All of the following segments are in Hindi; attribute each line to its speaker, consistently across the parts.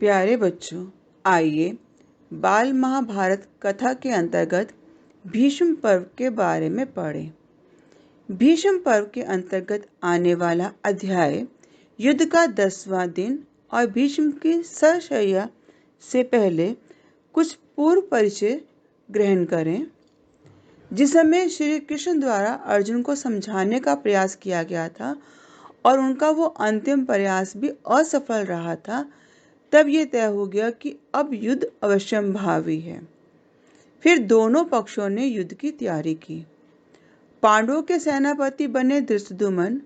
Speaker 1: प्यारे बच्चों, आइए बाल महाभारत कथा के अंतर्गत भीष्म पर्व के बारे में पढ़ें। भीष्म पर्व के अंतर्गत आने वाला अध्याय युद्ध का 10वां दिन और भीष्म की सरशय्या से पहले कुछ पूर्व परिचय ग्रहण करें। जिस समय श्री कृष्ण द्वारा अर्जुन को समझाने का प्रयास किया गया था और उनका वो अंतिम प्रयास भी असफल रहा था, तब ये तय हो गया कि अब युद्ध अवश्यंभावी है। फिर दोनों पक्षों ने युद्ध की तैयारी की। पांडवों के सेनापति बने धृष्टद्युम्न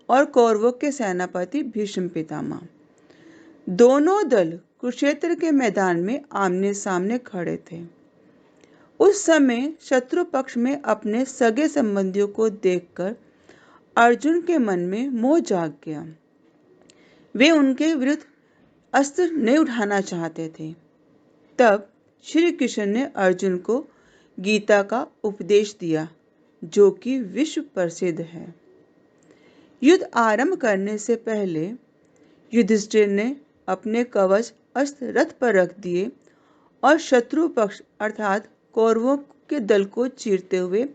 Speaker 1: और कौरवों के सेनापति भीष्म पितामह। दोनों दल कुरुक्षेत्र के मैदान में आमने सामने खड़े थे। उस समय शत्रु पक्ष में अपने सगे संबंधियों को देखकर अर्जुन के मन में मोह जाग गया। वे उनके विरुद्ध अस्त्र नहीं उठाना चाहते थे। तब श्री कृष्ण ने अर्जुन को गीता का उपदेश दिया, जो कि विश्व प्रसिद्ध है। युद्ध आरंभ करने से पहले युधिष्ठिर ने अपने कवच अस्त्र रथ पर रख दिए और शत्रु पक्ष अर्थात कौरवों के दल को चीरते हुए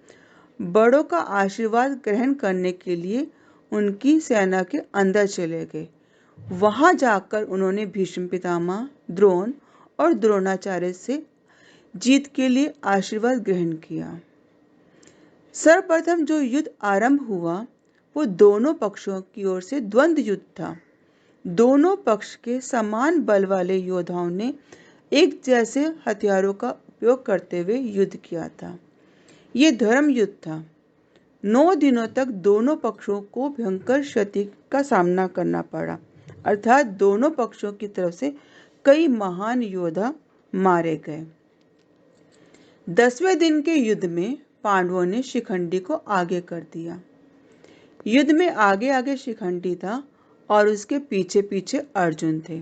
Speaker 1: बड़ों का आशीर्वाद ग्रहण करने के लिए उनकी सेना के अंदर चले गए। वहां जाकर उन्होंने भीष्म पितामह, द्रोण और द्रोणाचार्य से जीत के लिए आशीर्वाद ग्रहण किया। सर्वप्रथम जो युद्ध आरंभ हुआ वो दोनों पक्षों की ओर से द्वंद्व युद्ध था। दोनों पक्ष के समान बल वाले योद्धाओं ने एक जैसे हथियारों का उपयोग करते हुए युद्ध किया था। ये धर्म युद्ध था। 9 दिनों तक दोनों पक्षों को भयंकर क्षति का सामना करना पड़ा, अर्थात दोनों पक्षों की तरफ से कई महान योद्धा मारे गए। 10वें दिन के युद्ध में पांडवों ने शिखंडी को आगे कर दिया। युद्ध में आगे आगे शिखंडी था और उसके पीछे पीछे अर्जुन थे।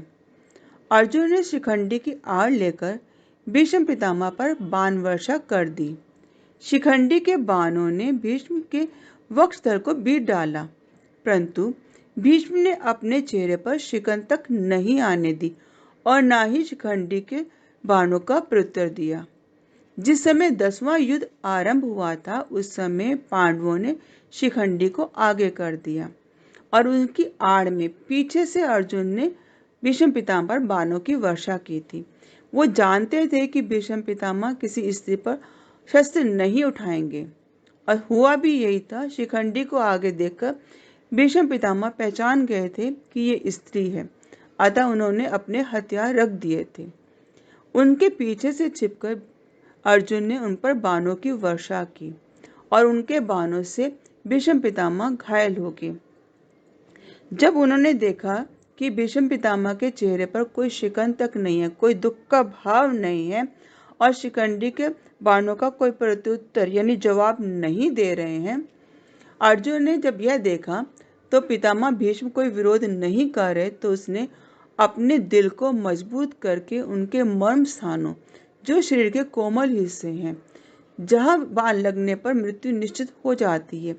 Speaker 1: अर्जुन ने शिखंडी की आड़ लेकर भीष्म पितामह पर बाण वर्षा कर दी। शिखंडी के बाणों ने भीष्म के वक्षस्थल को बीट डाला, परंतु भीष्म ने अपने चेहरे पर शिकन तक नहीं आने दी और न ही शिखंडी के बाणों का प्रत्युत्तर दिया। जिस समय 10वां युद्ध आरंभ हुआ था, उस समय पांडवों ने शिखंडी को आगे कर दिया और उनकी आड़ में पीछे से अर्जुन ने भीष्म पितामह पर बाणों की वर्षा की थी। वो जानते थे कि भीष्म पितामह किसी स्त्री पर शस्त्र नहीं उठाएंगे और हुआ भी यही था। शिखंडी को आगे देखकर भीष्म पितामह पहचान गए थे कि ये स्त्री है, अतः उन्होंने अपने हथियार रख दिए थे। उनके पीछे से छिपकर अर्जुन ने उन पर बाणों की वर्षा की और उनके बाणों से भीष्म पितामह घायल हो गए। जब उन्होंने देखा कि भीष्म पितामह के चेहरे पर कोई शिकन तक नहीं है, कोई दुख का भाव नहीं है और शिखंडी के बाणों का कोई प्रत्युत्तर यानी जवाब नहीं दे रहे हैं, अर्जुन ने जब यह देखा तो पितामह भीष्म कोई विरोध नहीं कर रहे, तो उसने अपने दिल को मजबूत करके उनके मर्म स्थानों, जो शरीर के कोमल हिस्से हैं, जहां बाण लगने पर मृत्यु निश्चित हो जाती है,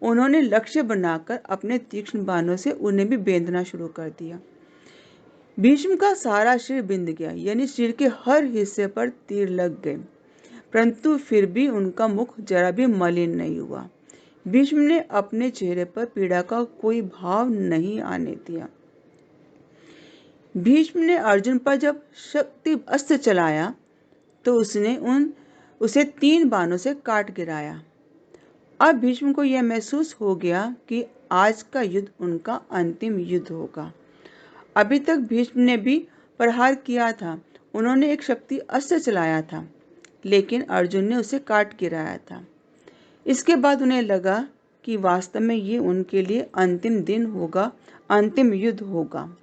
Speaker 1: उन्होंने लक्ष्य बनाकर अपने तीक्ष्ण बाणों से उन्हें भी बेंधना शुरू कर दिया। भीष्म का सारा शरीर बिंद गया, यानी शरीर के हर हिस्से पर तीर लग गए, परंतु फिर भी उनका मुख जरा भी मलिन नहीं हुआ। भीष्म ने अपने चेहरे पर पीड़ा का कोई भाव नहीं आने दिया। भीष्म ने अर्जुन पर जब शक्ति अस्त्र चलाया तो उसने उसे 3 बाणों से काट गिराया। अब भीष्म को यह महसूस हो गया कि आज का युद्ध उनका अंतिम युद्ध होगा। अभी तक भीष्म ने भी प्रहार किया था, उन्होंने एक शक्ति अस्त्र चलाया था, लेकिन अर्जुन ने उसे काट गिराया था। इसके बाद उन्हें लगा कि वास्तव में ये उनके लिए अंतिम दिन होगा, अंतिम युद्ध होगा।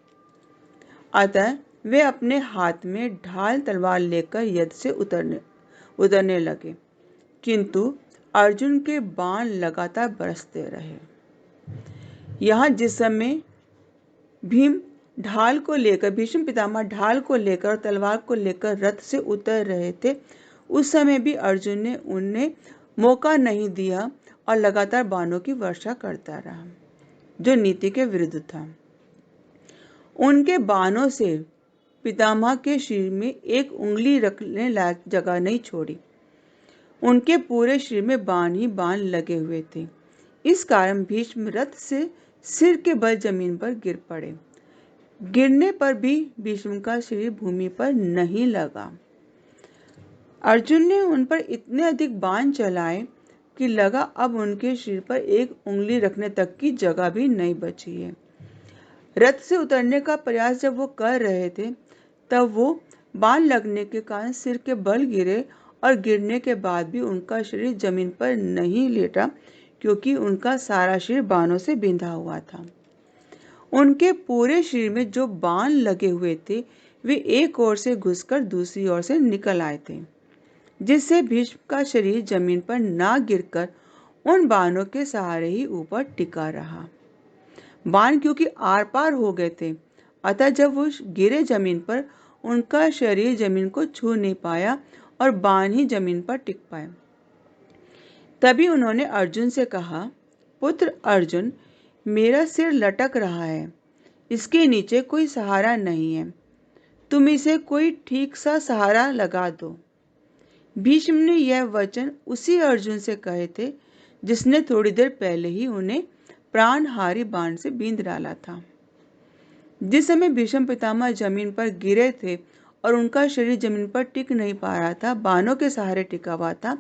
Speaker 1: अतः वे अपने हाथ में ढाल तलवार लेकर युद्ध से उतरने लगे, किंतु अर्जुन के बाण लगातार बरसते रहे। यहाँ जिस समय भीष्म पितामह ढाल को लेकर और तलवार को लेकर रथ से उतर रहे थे, उस समय भी अर्जुन ने उन्हें मौका नहीं दिया और लगातार बाणों की वर्षा करता रहा, जो नीति के विरुद्ध था। उनके बाणों से पितामह के शरीर में एक उंगली रखने लायक जगह नहीं छोड़ी। उनके पूरे शरीर में बाण ही बाण लगे हुए थे। इस कारण भीष्म रथ से सिर के बल जमीन पर गिर पड़े। गिरने पर भी भीष्म का शरीर भूमि पर नहीं लगा। अर्जुन ने उन पर इतने अधिक बाण चलाए कि लगा अब उनके शरीर पर एक उंगली रखने तक की जगह भी नहीं बची है। रथ से उतरने का प्रयास जब वो कर रहे थे तब वो बाण लगने के कारण सिर के बल गिरे और गिरने के बाद भी उनका शरीर जमीन पर नहीं लेटा, क्योंकि उनका सारा शरीर बाणों से बिंधा हुआ था। उनके पूरे शरीर में जो बाण लगे हुए थे वे एक ओर से घुसकर दूसरी ओर से निकल आए थे, जिससे भीष्म का शरीर जमीन पर ना गिरकर उन बाणों के सहारे ही ऊपर टिका रहा। बाण क्योंकि आर पार हो गए थे, अतः जब वो गिरे जमीन पर उनका शरीर जमीन को छू नहीं पाया और बाण ही जमीन पर टिक पाए। तभी उन्होंने अर्जुन से कहा, पुत्र अर्जुन, मेरा सिर लटक रहा है, इसके नीचे कोई सहारा नहीं है, तुम इसे कोई ठीक सा सहारा लगा दो। भीष्म ने यह वचन उसी अर्जुन से कहे थे जिसने थोड़ी देर पहले ही उन्हें प्राणहारी बाण से बींध डाला था। जिस समय भीष्म पितामह जमीन पर गिरे थे और उनका शरीर जमीन पर टिक नहीं पा रहा था, बाणों के सहारे टिका हुआ था,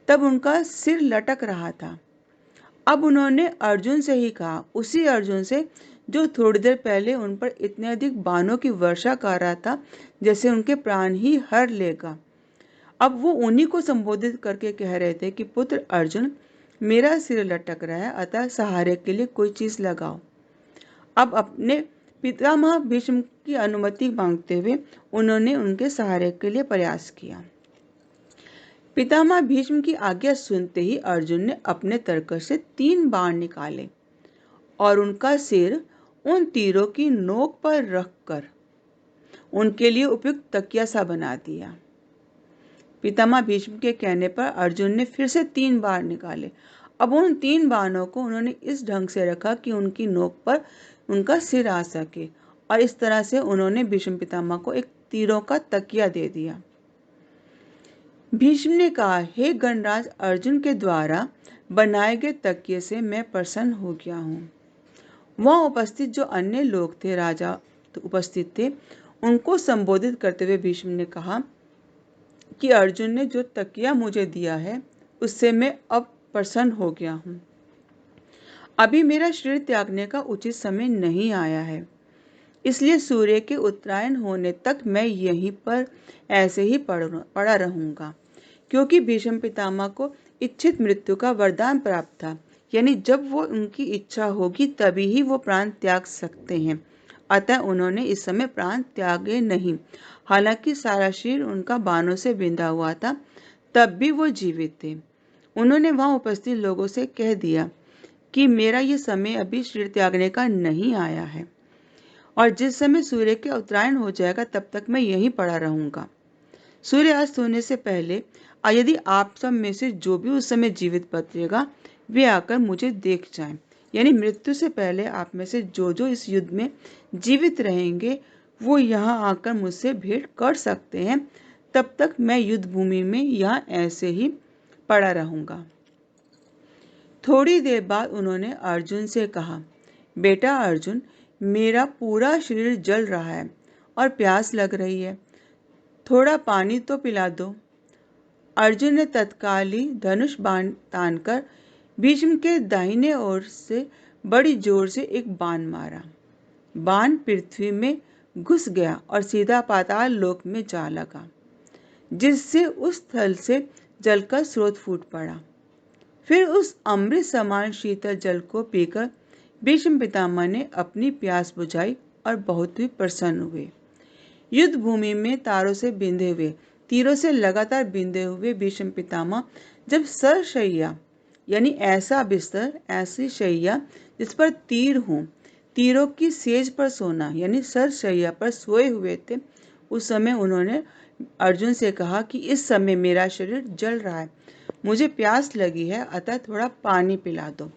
Speaker 1: तब उनका सिर लटक रहा था। अब उन्होंने अर्जुन से ही कहा, उसी अर्जुन से जो थोड़ी देर पहले उन पर इतने अधिक बाणों की वर्षा कर रहा था जैसे उनके प्राण ही हर लेगा। अब वो उन्हीं को संबोधित करके कह रहे थे कि पुत्र अर्जुन, मेरा सिर लटक रहा है, अतः सहारे के लिए कोई चीज लगाओ। अब अपने पितामह भीष्म की अनुमति मांगते हुए उन्होंने उनके सहारे के लिए प्रयास किया। पितामह भीष्म की आज्ञा सुनते ही अर्जुन ने अपने तरकश से 3 बाण निकाले और उनका सिर उन तीरों की नोक पर रखकर उनके लिए उपयुक्त तकिया सा बना दिया। पितामह भीष्म के कहने पर अर्जुन ने फिर से 3 बाण निकाले। अब उन 3 बाणों को उन्होंने इस ढंग से रखा कि उनकी नोक पर उनका सिर आ सके, और इस तरह से उन्होंने भीष्म पितामह को एक तीरों का तकिया दे दिया। भीष्म ने कहा, हे गणराज अर्जुन के द्वारा बनाए गए तकिए से मैं प्रसन्न हो गया हूँ। वहाँ उपस्थित जो अन्य लोग थे, राजा उपस्थित थे, उनको संबोधित करते हुए भीष्म ने कहा कि अर्जुन ने जो तकिया मुझे दिया है उससे मैं अब प्रसन्न हो गया हूँ। अभी मेरा शरीर त्यागने का उचित समय नहीं आया है, इसलिए सूर्य के उत्तरायण होने तक मैं यहीं पर ऐसे ही पड़ा रहूंगा, क्योंकि भीष्म पितामह को इच्छित मृत्यु का वरदान प्राप्त था, यानी जब वो उनकी इच्छा होगी तभी ही वो प्राण त्याग सकते हैं। अतः उन्होंने इस समय प्राण त्यागे नहीं। हालांकि सारा शरीर उनका बाणों से बिंधा हुआ था, तब भी वो जीवित थे। उन्होंने वहां उपस्थित लोगों से कह दिया कि मेरा ये समय अभी शरीर त्यागने का नहीं आया है, और जिस समय सूर्य के उत्तरायण हो जाएगा तब तक मैं यहीं पड़ा रहूंगा। सूर्य अस्त होने से पहले यदि आप सब में से जो भी उस समय जीवित बचेगा वे आकर मुझे देख जाएं, यानी मृत्यु से पहले आप में से जो जो इस युद्ध में जीवित रहेंगे वो यहाँ आकर मुझसे भेंट कर सकते हैं। तब तक मैं युद्ध भूमि में यहाँ ऐसे ही पड़ा रहूंगा। थोड़ी देर बाद उन्होंने अर्जुन से कहा, बेटा अर्जुन, मेरा पूरा शरीर जल रहा है और प्यास लग रही है, थोड़ा पानी तो पिला दो। अर्जुन ने तत्काल ही धनुष बाण तानकर भीष्म के दाहिने ओर से बड़ी जोर से एक बाण मारा। बाण पृथ्वी में घुस गया और सीधा पाताल लोक में जा लगा, जिससे उस स्थल से जल का स्रोत फूट पड़ा। फिर उस अमृत समान शीतल जल को पीकर भीष्म पितामह ने अपनी प्यास बुझाई और बहुत ही प्रसन्न हुए। युद्ध भूमि में तारों से बिंधे हुए, तीरों से लगातार बिंधे हुए भीष्म पितामह जब सरशैया, यानी ऐसा बिस्तर, ऐसी शैया जिस पर तीर हों, तीरों की सेज पर सोना यानी सरशैया पर सोए हुए थे, उस समय उन्होंने अर्जुन से कहा कि इस समय मेरा शरीर जल रहा है, मुझे प्यास लगी है, अतः थोड़ा पानी पिला दो।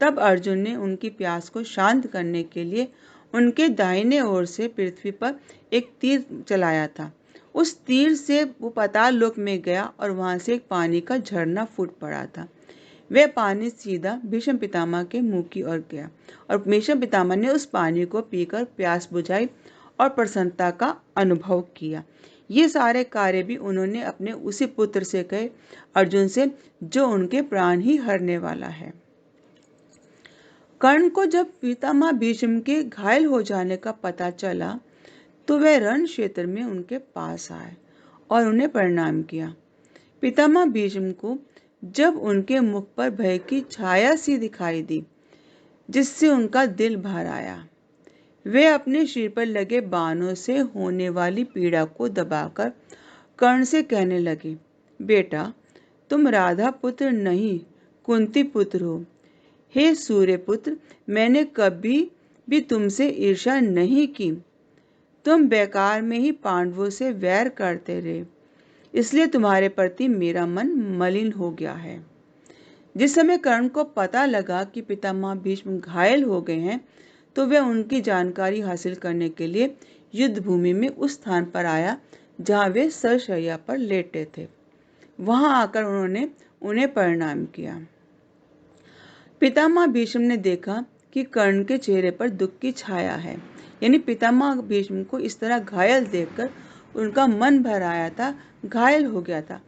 Speaker 1: तब अर्जुन ने उनकी प्यास को शांत करने के लिए उनके दाहिने ओर से पृथ्वी पर एक तीर चलाया था। उस तीर से वो पाताल लोक में गया और वहां से एक पानी का झरना फूट पड़ा था। वह पानी सीधा भीष्म पितामह के मुंह की ओर गया और भीष्म पितामह ने उस पानी को पीकर प्यास बुझाई और प्रसन्नता का अनुभव किया। ये सारे कार्य भी उन्होंने अपने उसी पुत्र से कहे, अर्जुन से, जो उनके प्राण ही हरने वाला है। कर्ण को जब पितामह भीष्म के घायल हो जाने का पता चला तो वह रण क्षेत्र में उनके पास आए और उन्हें प्रणाम किया। पितामह भीष्म को जब उनके मुख पर भय की छाया सी दिखाई दी, जिससे उनका दिल भर आया, वे अपने सिर पर लगे बाणों से होने वाली पीड़ा को दबाकर कर्ण से कहने लगे, बेटा, तुम राधा पुत्र नहीं, कुंती पुत्र हो। हे सूर्य पुत्र, मैंने कभी भी तुमसे ईर्ष्या नहीं की। तुम बेकार में ही पांडवों से वैर करते रहे, इसलिए तुम्हारे प्रति मेरा मन मलिन हो गया है। जिस समय कर्ण को पता लगा कि पितामह भीष्म घायल हो गए हैं, तो वह उनकी जानकारी हासिल करने के लिए युद्ध भूमि में उस स्थान पर आया जहां वे सरशैया पर लेटे थे। वहां आकर उन्होंने उन्हें प्रणाम किया। पितामह भीष्म ने देखा कि कर्ण के चेहरे पर दुख की छाया है, यानी पितामह भीष्म को इस तरह घायल देखकर उनका मन भर आया था, घायल हो गया था।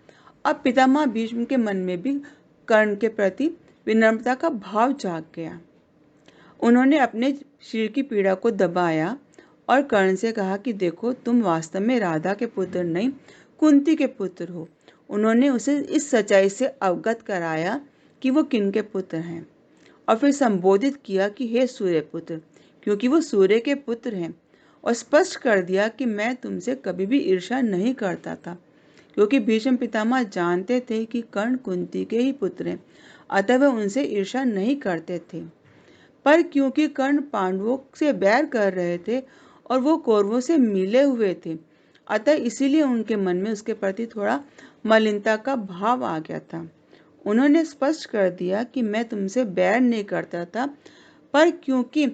Speaker 1: अब पितामह भीष्म के मन में भी कर्ण के प्रति विनम्रता का भाव जाग गया। उन्होंने अपने सिर की पीड़ा को दबाया और कर्ण से कहा कि देखो, तुम वास्तव में राधा के पुत्र नहीं, कुंती के पुत्र हो। उन्होंने उसे इस सच्चाई से अवगत कराया कि वो किनके पुत्र हैं और फिर संबोधित किया कि हे सूर्यपुत्र, क्योंकि वो सूर्य के पुत्र हैं, और स्पष्ट कर दिया कि मैं तुमसे कभी भी ईर्ष्या नहीं करता था, क्योंकि भीष्म पितामह जानते थे कि कर्ण कुंती के ही पुत्र हैं, अतः वे उनसे ईर्ष्या नहीं करते थे। पर क्योंकि कर्ण पांडवों से बैर कर रहे थे और वो कौरवों से मिले हुए थे, अतः इसीलिए उनके मन में उसके प्रति थोड़ा मलिनता का भाव आ गया था। उन्होंने स्पष्ट कर दिया कि मैं तुमसे बैर नहीं करता था, पर क्योंकि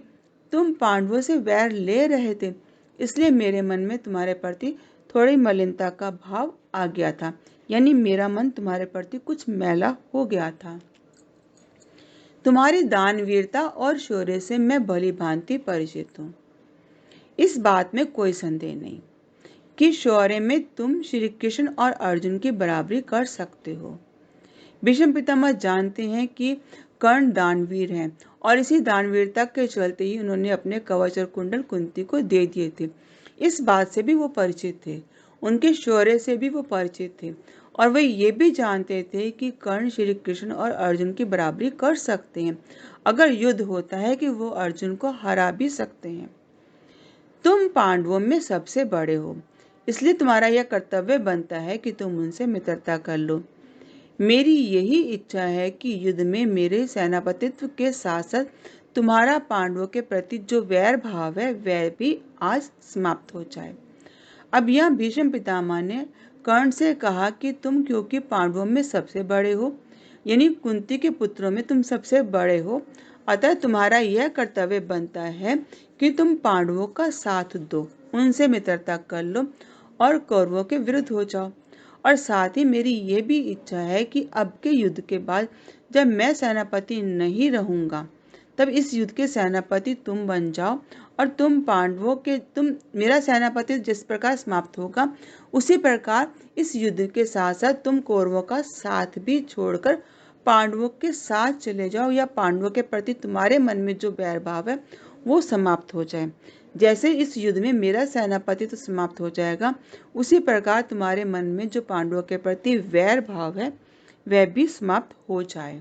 Speaker 1: तुम पांडवों से बैर ले रहे थे, इसलिए मेरे मन में तुम्हारे प्रति थोड़ी मलिनता का भाव आ गया था, यानी मेरा मन तुम्हारे प्रति कुछ मैला हो गया था। तुम्हारी दानवीरता और शौर्य से मैं भली भांति परिचित हूँ। इस बात में कोई संदेह नहीं कि शौर्य में तुम श्री कृष्ण और अर्जुन की बराबरी कर सकते हो। भीष्म पितामह जानते हैं कि कर्ण दानवीर हैं और इसी दानवीरता के चलते ही उन्होंने अपने कवच और कुंडल कुंती को दे दिए थे। इस बात से भी वो परिचित थे, उनके शौर्य से भी वो परिचित थे, और वे ये भी जानते थे कि कर्ण श्री कृष्ण और अर्जुन की बराबरी कर सकते हैं। अगर युद्ध होता है कि वो अर्जुन को हरा भी सकते हैं। तुम पांडवों में सबसे बड़े हो, इसलिए तुम्हारा यह कर्तव्य बनता है कि तुम उनसे मित्रता कर लो। मेरी यही इच्छा है कि युद्ध में मेरे सेनापतित्व के साथ साथ तुम्हारा पांडवों के प्रति जो वैर भाव है वह भी आज समाप्त हो जाए। अब यह भीष्म पितामह ने कर्ण से कहा कि तुम क्योंकि पांडवों में सबसे बड़े हो, यानी कुंती के पुत्रों में तुम सबसे बड़े हो, अतः तुम्हारा यह कर्तव्य बनता है कि तुम पांडवों का साथ दो, उनसे मित्रता कर लो और कौरवों के विरुद्ध हो जाओ। और साथ ही मेरी ये भी इच्छा है कि अब के युद्ध के बाद जब मैं सेनापति नहीं रहूंगा, तब इस युद्ध के सेनापति तुम बन जाओ और तुम मेरा सेनापति जिस प्रकार समाप्त होगा, उसी प्रकार इस युद्ध के साथ साथ तुम कौरवों का साथ भी छोड़कर पांडवों के साथ चले जाओ, या पांडवों के प्रति तुम्हारे मन में जो बैर भाव है वो समाप्त हो जाए। जैसे इस युद्ध में मेरा सेनापति तो समाप्त हो जाएगा, उसी प्रकार तुम्हारे मन में जो पांडवों के प्रति वैर भाव है वह भी समाप्त हो जाए।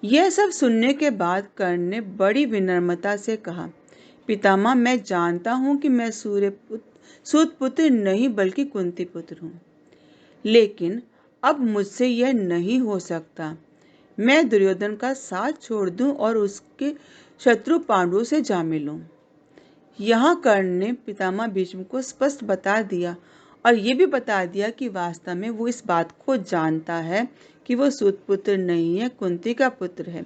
Speaker 1: यह सब सुनने के बाद कर्ण ने बड़ी विनम्रता से कहा, पितामह, मैं जानता हूं कि मैं सूत पुत्र नहीं बल्कि कुंती पुत्र हूं, लेकिन अब मुझसे यह नहीं हो सकता। मैं दुर्योधन का साथ छोड़ दूं और उसके शत्रु पांडवों से जा मिलूं। यहाँ कर्ण ने पितामह भीष्म को स्पष्ट बता दिया और ये भी बता दिया कि वास्तव में वो इस बात को जानता है कि वो सूत पुत्र नहीं है, कुंती का पुत्र है,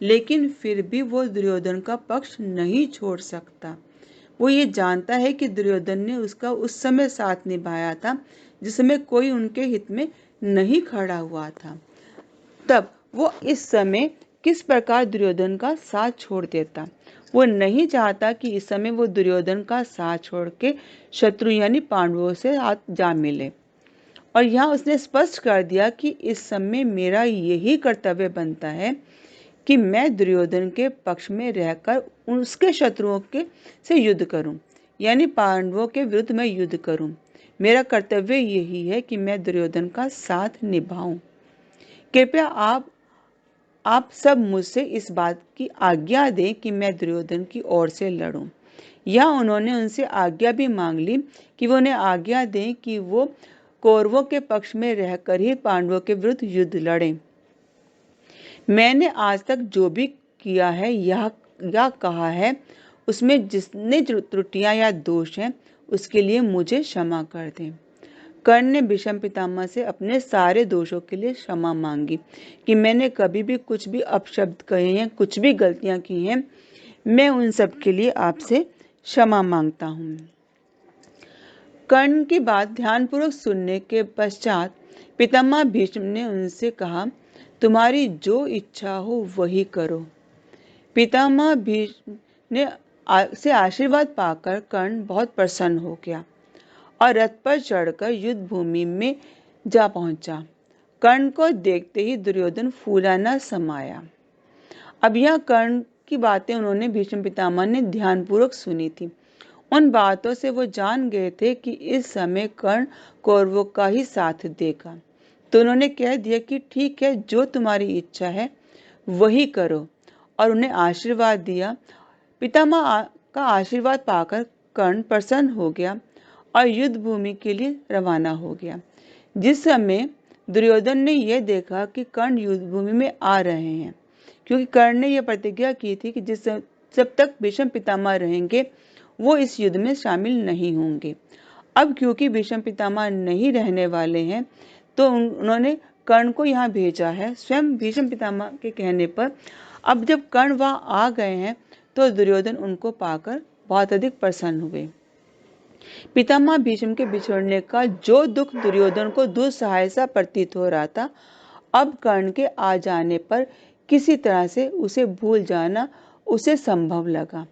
Speaker 1: लेकिन फिर भी वो दुर्योधन का पक्ष नहीं छोड़ सकता। वो ये जानता है कि दुर्योधन ने उसका उस समय साथ निभाया था जिस समय कोई उनके हित में नहीं खड़ा हुआ था। तब वो इस समय किस प्रकार दुर्योधन का साथ छोड़ देता। वो नहीं चाहता कि इस समय वो दुर्योधन का साथ छोड़ के शत्रु यानी पांडवों से हाथ जा मिले। और यहाँ उसने स्पष्ट कर दिया कि इस समय मेरा यही कर्तव्य बनता है कि मैं दुर्योधन के पक्ष में रहकर उसके शत्रुओं के से युद्ध करूं, यानी पांडवों के विरुद्ध मैं युद्ध करूं। मेरा कर्तव्य यही है कि मैं दुर्योधन का साथ निभाऊं। कृपया आप सब मुझसे इस बात की आज्ञा दें कि मैं दुर्योधन की ओर से लड़ूं। या उन्होंने उनसे आज्ञा भी मांग ली कि वो उन्हें आज्ञा दें कि वो कौरवों के पक्ष में रहकर ही पांडवों के विरुद्ध युद्ध लड़ें। मैंने आज तक जो भी किया है या कहा है उसमें जितने त्रुटियां या दोष हैं उसके लिए मुझे क्षमा कर दें। कर्ण ने भीष्म पितामह से अपने सारे दोषों के लिए क्षमा मांगी कि मैंने कभी भी कुछ भी अपशब्द कहे हैं, कुछ भी गलतियां की हैं, मैं उन सब के लिए आपसे क्षमा मांगता हूँ। कर्ण की बात ध्यानपूर्वक सुनने के पश्चात पितामह भीष्म ने उनसे कहा, तुम्हारी जो इच्छा हो वही करो। पितामह भीष्म ने से आशीर्वाद पाकर कर्ण बहुत प्रसन्न हो गया और रथ पर चढ़कर युद्ध भूमि में जा पहुंचा। कर्ण को देखते ही दुर्योधन फूला न समाया। अब यह कर्ण की बातें उन्होंने भीष्म पितामह ने ध्यानपूर्वक सुनी थी। उन बातों से वो जान गए थे कि इस समय कर्ण कौरवों का ही साथ देगा। तो उन्होंने कह दिया कि ठीक है, जो तुम्हारी इच्छा है वही करो, और उन्हें आशीर्वाद दिया। पितामह का आशीर्वाद पाकर कर्ण प्रसन्न हो गया और युद्ध भूमि के लिए रवाना हो गया। जिस समय दुर्योधन ने यह देखा कि कर्ण युद्ध भूमि में आ रहे हैं, क्योंकि कर्ण ने यह प्रतिज्ञा की थी कि जब तक भीष्म पितामह रहेंगे वो इस युद्ध में शामिल नहीं होंगे। अब क्योंकि भीष्म पितामह नहीं रहने वाले हैं तो उन्होंने कर्ण को यहाँ भेजा है स्वयं भीष्म पितामह के कहने पर। अब जब कर्ण वहां आ गए हैं तो दुर्योधन उनको पाकर बहुत अधिक प्रसन्न हुए। पितामह भीष्म के बिछड़ने का जो दुख दुर्योधन को दुस्सहाय सा प्रतीत हो रहा था, अब कर्ण के आ जाने पर किसी तरह से उसे भूल जाना उसे संभव लगा।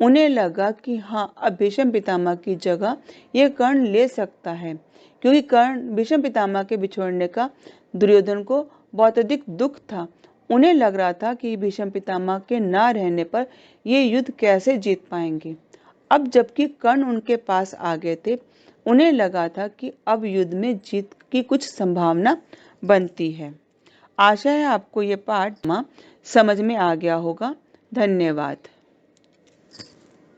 Speaker 1: उन्हें लगा कि हाँ, अब भीष्म पितामह की जगह यह कर्ण ले सकता है, क्योंकि कर्ण भीष्म पितामह के बिछोड़ने का दुर्योधन को बहुत अधिक दुख था। उन्हें लग रहा था कि भीष्म पितामह के ना रहने पर ये युद्ध कैसे जीत पाएंगे। अब जबकि कर्ण उनके पास आ गए थे, उन्हें लगा था कि अब युद्ध में जीत की कुछ संभावना बनती है। आशा है आपको ये पाठ समझ में आ गया होगा। धन्यवाद।